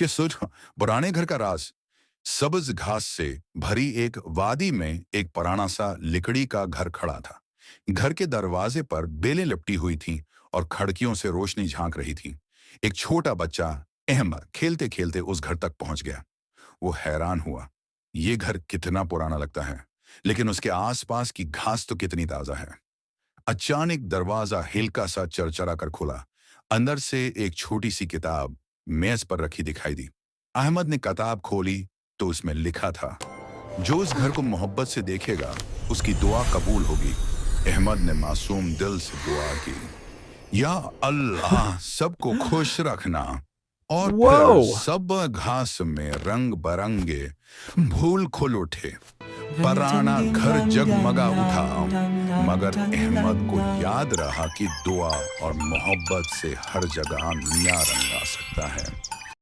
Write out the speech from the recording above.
ये सोच, पुराने घर का राज। सब्ज घास से भरी एक वादी में एक पुराना सा लकड़ी का घर खड़ा था। घर के दरवाजे पर बेलें लिपटी हुई थीं और खिड़कियों से रोशनी झांक रही थी। एक छोटा बच्चा अहमद खेलते खेलते उस घर तक पहुंच गया। वो हैरान हुआ, ये घर कितना पुराना लगता है, लेकिन उसके आसपास की घास तो कितनी ताजा है। अचानक दरवाजा हल्का सा चरचरा कर खुला। अंदर से एक छोटी सी किताब मेज पर रखी दिखाई दी। अहमद ने किताब खोली तो उसमें लिखा था, जो उस घर को मोहब्बत से देखेगा उसकी दुआ कबूल होगी। अहमद ने मासूम दिल से दुआ की, या अल्लाह सबको खुश रखना। और फिर Whoa! सब घास में रंग बरंगे फूल खुल उठे। पुराना घर जगमगा उठा, मगर अहमद को याद रहा कि दुआ और मोहब्बत से हर जगह नया रंग आ सकता है।